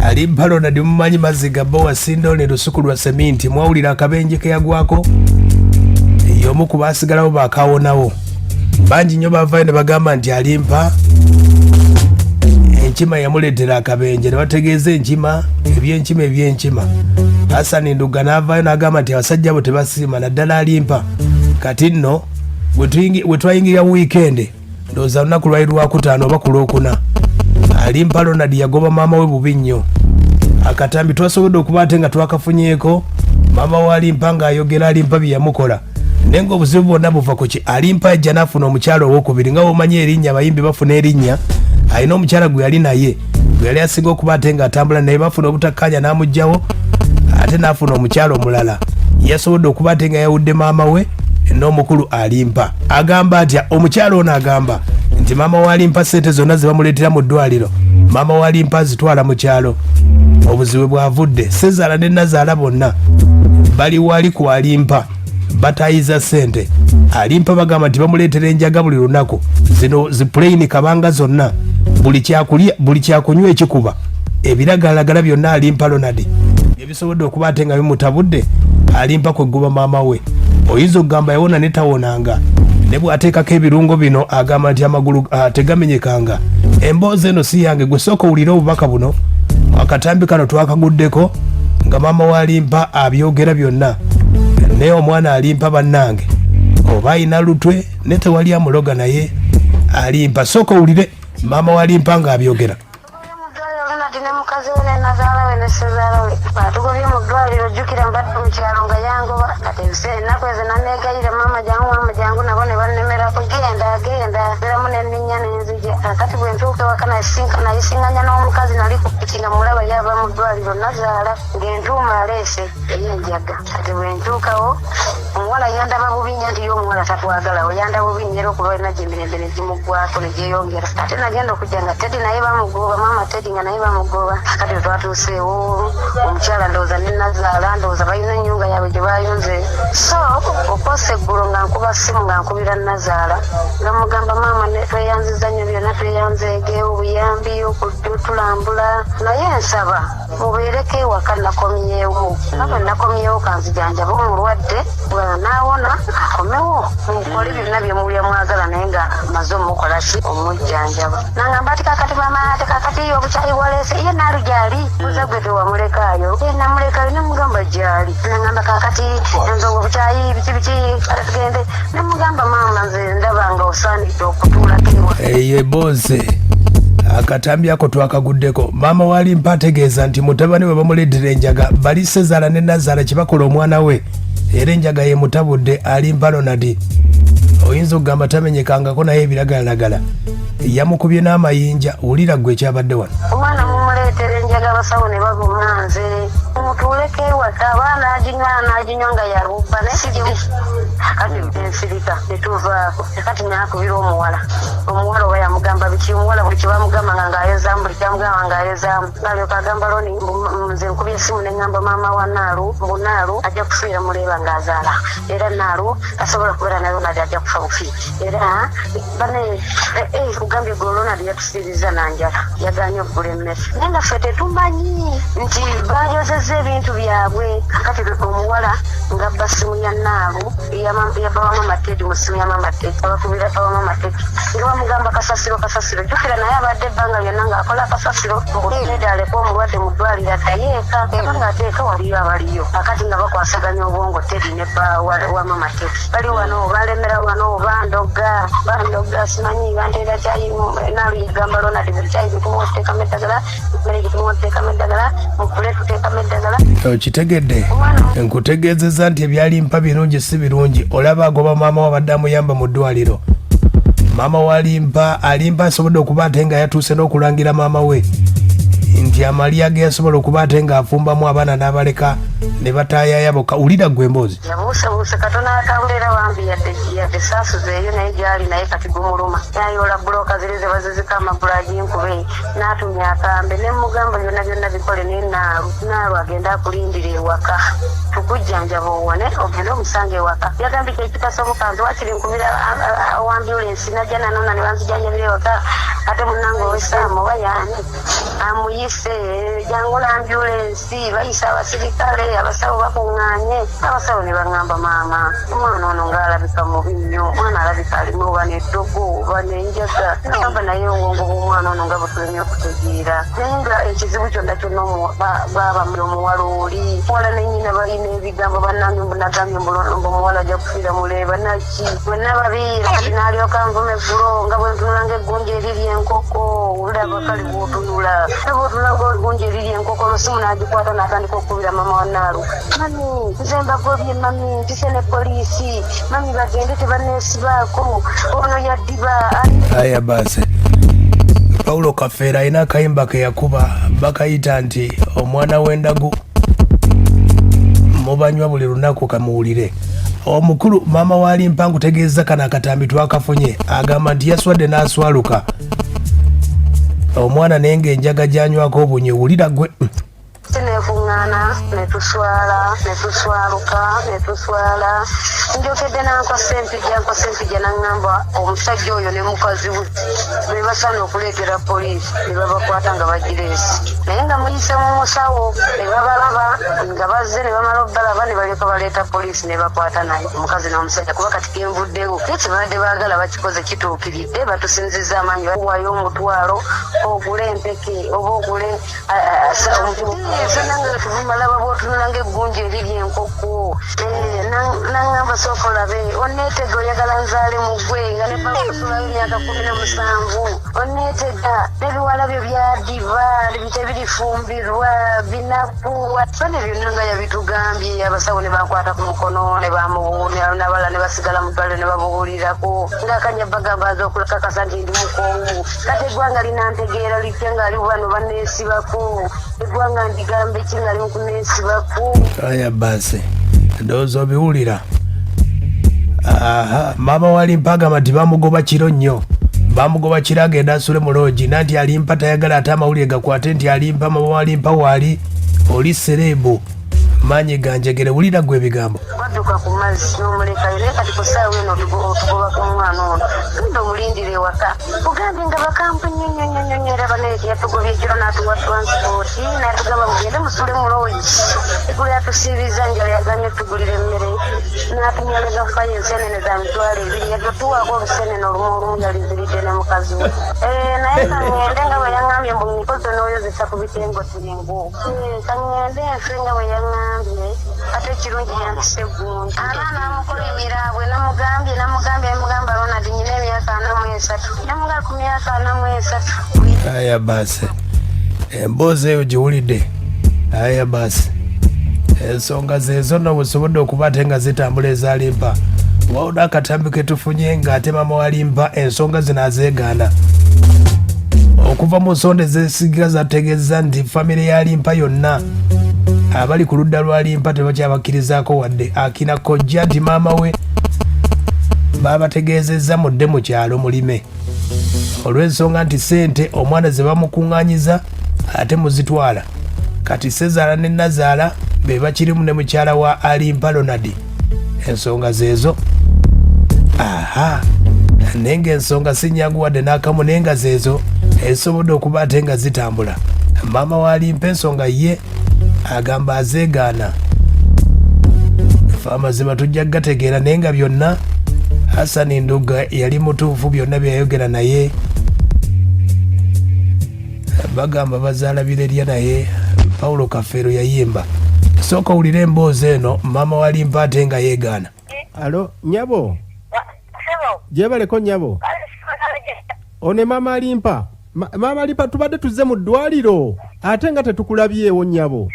alimpa Ronald mumanyi maziga bowa sindo ne lusuku lwa seminti mwawulira akabenje ke yagwako yomu kubasigalawo bakawonawo banji nnyo bavayo ne bagamba nti alimpa enkima yamuleetera akabenje ne bategeeza enkima ebyenkima Hassan Nduga n'avaayo n'agamba nti abasajja abo tebasiima naddala alimpa kati nno bwe twayingira weekend ndowooza lunaku lwali lwakutaano oba ku lwokuna alimpa Ronald yagoba maama we bubi nnyo akatambi twasobodde okuba ate nga twakafunyeeko maama we alimpa ng'ayogera alimpa bye yamukola naye ng'obuzibu bwonna buva ku ki alimpa ajja n'afuna omukyalo owokubiri nga bw'omanyi erinnya abayimbi bafuna erinnya alina omukyala gwe yali naye gwe yali asinga okuba ate ng'atambula naye bafuna obutakkanya n'amugjawo ate n'afuna omukyalo omulala yasobodde okuba ate nga yawudde maama we n'omukulu alimpa agamba atya omukyalo ono agamba nti maama wa alimpa ssente zonna ze bamuleetera mu ddwaliro maama wa alimpa azitwala mu kyalo obuzibu bwavudde Sezaala ne Nazaala bonna bali wali ku alimpa batayiza ssente alimpa bagamba nti bamuleetera enjaga buli lunaku zino zipuleyini kabanga zonna buli kyakunywa ekikuba ebiragalagala byonna alimpa Ronald ebisobodde okuba ate nga bimutabudde alimpa kweguba maama we oyinza okugamba yawona netawonanga ne bw'ateekako ebirungo bino agamba nti amagulu tegamenyekanga emboozi eno si yange gwe sooka owulire obubaka buno akatambi kano twakaguddeko nga maama wa alimpa abyogera byonna naye omwana alimpa bannange oba ayina lutwe ne tewali amuloga naye alimpa sooka owulire maama wa alimpa ng'abyogera ne mukazi we ne Nazaala we ne Sezaala we batugobye mu ddwaliro jjukira mbadde mu kyalo nga yangoba kati ennaku ezo naneegayira maama jangu nabo ne bannemerako genda beramu nenninnya nenzija kati bwe ntuuka ewaka nayisiŋŋanya n'omukazi nali ku piki nga mulaba yava mu ddwaliro Nazaala ng'entuuma aleese ey'enjaga kati bwe ntuukawo omuwala yandaba bubi nnyo nti y'omuwala tatwagalawo yandaba bubi nnyo era okuba olina gyemirembe ne gimuggwako ne gyeyongera ate nagenda okujja nga Teddy naye bamugoba maama Teddy nga naye bamugoba kati twatuuseewo omukyala ndowooza ne Nazaala ndowooza balina ennyunga yaabwe gye bayunze so okwosa eggulo nga nkuba ssimu nga nkubira Nazaala nga mugamba maama tweyanziza nnyo byonna tweyanzeege obuyambi okutulambula naye nsaba mubeereko ewaka nakomyewo nabwe nakomyewo kanzijanjaba omulwadde naawona akomewo mukole byonna byemulya mwagala naye nga maze omukola ki omujjanjaba nangamba ati kakati maama kakati obukyayi bwaleese ye naalu gyali buza gwe tewamulekaayo namulekayo nemugamba gyali nangamba kakati enzonga obukyayi biki kale tugende nemugamba maama nze ndaba nga osaanidde okutuulako eyo eboze akatambi ako twakaguddeko maama wa alimpa ategeeza nti mutabani we bamuleetera enjaga bali Sezaala ne Nazaala kibakola omwana we era enjaga ye mutabudde alimpa Ronald oyinza okugamba tamenyekangako naye ebiragalagala yamukubye n'amayinja wulira gwe ekyabadde wano omwana mumuleetera enjaga abasawo ne baguma nze mutuuleko ewaka abaana aginywa nga yaluba kati ensirika netuvaako kati nakubira omuwala oba yamugamba biki omuwala buli kyebamugambanga ng'ayozaamu buli kyamugamba ng'ayozaamu nalyoka agamba loni nze nkubye essimu neŋŋamba maama wa Naalu mbu Naalu ajja kufiira muleeba ng'azaala era Naalu asobola kubeera naye Ronald ajja kufa bufi era bane kugambye gwe Ronald yatusiiriza nanjala yaganye okugula emmere naye nga ffe tetumanyi nti bayozezza ebintu byabwe kati omuwala ng'abba ssimu ya Naalu yabawama Teddy mu ssimu ya maama Teddy abakubira bawama Teddy nga bamugamba kasasiro jjukira naye abadde ebbanga lyonna ng'akola akasasiro mbuleede aleka omulwadde mu ddwaliro atayeeka era ng'ateeka waliyo abaliyo akati nga bakwasaganya obwongo Teddy ne bba wa maama Teddy bali wano balemera wano bandoga simanyi banteera kyayi Naalu yagamba Ronald buli kyayi gituma oteekamu eddagala mmere gituma oteekamu eddagala mukule tuteekamu eddagala okitegedde nkutegeezezza nti ebyalimpa birungi si birungi olaba agoba maama wabadde amuyamba mu ddwaliro maama wa alimpa asobodde okuba ate nga yatuuse n'okulangira maama we nti amalya ge yasobola okuba ate ng'afumbamu abaana n'abaleka ne bataayaya bokka wulira gwe emboozi yabuusebuuse katona atawulira wambi yadde saasuze eyo naye gyali naye kati gumuluma yayola bulooka ziri ze bazizika amagulu aginkube n'atumya akambe ne mugamba byonna bikole naye Naalu agenda akulindira ewaka tukujjanjaba owone ogende omusanga ewaka yagambye kyekitasoboka nze wakiri nkubira wambulensi najja nanona ne banzijanjabira ewaka ate munange owesaamu oba yaani police jangu na ambulance bayisa abasirikale abasawo bakunganye abasawo ne bangamba mama omwana ono ngaalabika mubi nnyo omwana alabika alimu baneddogo banenjaga nagamba naye obwongo bw'omwana ono nga butulemye okutegeera naye nga ekizibu kyonna kyonna baba omuwala oli muwala ne nnyina balina ebigambo bannange mbunagambye omuwala ajja kufiira muleeba naki bwenna babiira kati n'alyoka nvuma eggulo nga bwe ntunula ng'eggunja eriri enkoko olaba kali bw'otunula bw'otunula ng'eggunja eriri enkoko olwosimu n'agikwata n'atandika okubira mama wa Naalu mami nze mbagobye mami mpise ne poliisi mami bagende tebanneesibaako ono yaddiba. Aya basi Paulo Kafeera alina akayimba ke yakuba bakayita nti omwana w'endagu mubanywa buli lunaku kamuwulire. Omukulu mama wali mpangu tegeeza kana akatambi twakafunye agamba nti yaswadde n'aswaluka omwana naye ng'enjaga gyanywako obunyi wulira gwe nefuŋŋaana netuswaluka njokedde nankosempija naŋŋamba omusajja oyo ne mukazi we be basaana okuleetera poliisi ne babakwata nga bagireesi naye nga muyise mu musawo ne babalaba nga bazze ne bamala obbalaba ne balyoka baleeta poliisi ne bakwata naye omukazi n'omusajja kuba kati kenvuddewo naye kyebadde baagala bakikoze kituukiridde batusinzizza amaanyi bawayo omutwalo ogule empeke oba ogule nanga tuvumalaba bwotunula ng'eggunja eriri enkoko naŋŋamba sooka olabe onneetega oyagala nzaale mu ggwe nga ne bakusulayo emyaka 17 onneetega n'ebiwala byo byadiba tebirifumbirwa binakuwa bane byonna nga yabitugambye abasawo ne bakwata ku mukono ne bamuwuuna n'abalala ne basigala mu ddwaliro ne babuulirako ng'akanya bagamba aza okulakakasa nti ndi mukongu kati eggwanga linantegeera litya ng'ali bano banneesibako eggwanga ndigambe ki ng'ali mu kunneesibako. Aya basi ndowooza obiwulira. Mama wali mpagamba nti bamugoba kiro nnyo bamugoba kiro agenda asule mu loogi nanti alimpa tayagala ate amawulire gakwate nti alimpa mama walimpa waali oli serebu maanyi ganjegere wulira gwe ebigambo wadduka ku mazzi n'omulekayo naye kati ku ssaawa eno otugoba ku mwana ono genda omulindire ewaka ugambye nga bakampu nnyo era baneeti yatugobya ekiro n'atuwa transipooti n'atugamba mugende musule mu loogi eggulo yatusiibiza njala yaganye tugulira emmere n'atunyalega fayo ensenene za mitwalo 2 yatutuwako olusenene olumu yaliziridde ne mukazi we naye kaŋŋende nga bwe yaŋŋambye mbu nkoze n'oyozesa ku bitengo tiringu kaŋŋende nfe nga bwe yaŋŋambye ate ekirungi yampise eggundi abaana bamukolimira bwe namugamba Ronald nyina emyaka 43 namugaa ku myaka 43. Aya basi emboozi eyo giwulidde. Aya basi ensonga zezo no busobodde okuba ate nga zitambula ezalimpa wawuda akatambi ke tufunye ng'ate mama walimpa ensonga zino azeegaana okuva mu nsonda ezesiga zategeeza nti famire yalimpa yonna abali ku ludda lwalimpa tebakyabakkirizaako wadde akina kojja nti maama we babategeezezza mudde mu kyalo mulime olw'ensonga nti ssente omwana ze bamukuŋŋaanyiza ate muzitwala kati Sezaala ne Nazaala be bakirimu ne mukyala wa alimpa Ronald ensonga zeezo. Naye ng'ensonga sinyangu wadde n'akamu naye nga zeezo ezisobodde okuba ate nga zitambula. Maama wa alimpa ensonga ye agamba azeegaana fe amazima tujja gategeera naye nga byonna Hassan Nduga yali mutuufu byonna byayogera naye bagamba bazaala birerya naye Paulo Kafeero yayimba. Sooka owulire emboozi eno maama walimpa ate nga yeegaana. Alo nyabo jebaleko nyabo one maama alimpa maama alimpa tubadde tuzze mu ddwaliro ate nga tetukulabyewo nyabo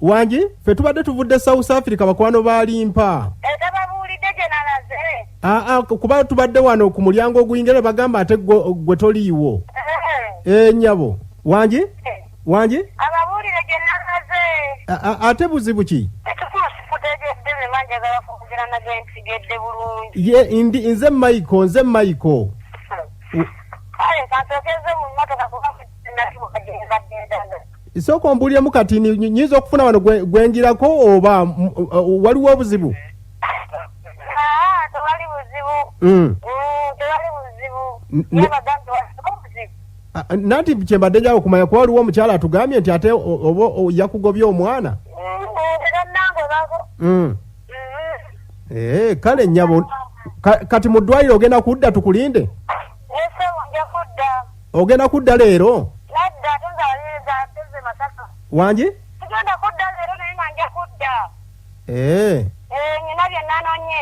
wangi fe tubadde tuvudde South Africa bakwano balimpa kuba tubadde wano ku mulyango oguyingira bagamba ate gwe toliiwo nyabo wangi ababuulire gye nalaze ate buzibu ki tetukumusikutegedde manjagala kukugira nagensigedde bulungi ye nze Michael kale kansokeze mu mmotoka kubakunakimukagenzaddendana isooka ombuulyemu kati nyinza okufuna wano gwengirako oba waliwo obuzibu? Tewali buzibu. Tewali buzibu. Nanti kyembadde njagala okumanya kuba waliwo omukyala atugambye nti ate oba yakugobya omwana. Kale nnyabo kati mu ddwaliro ogenda kudda tukulinde? Ogenda kudda leero? Wangi? Sigenda kudda leero naye nga nja kudda. Nyina byonna nonye.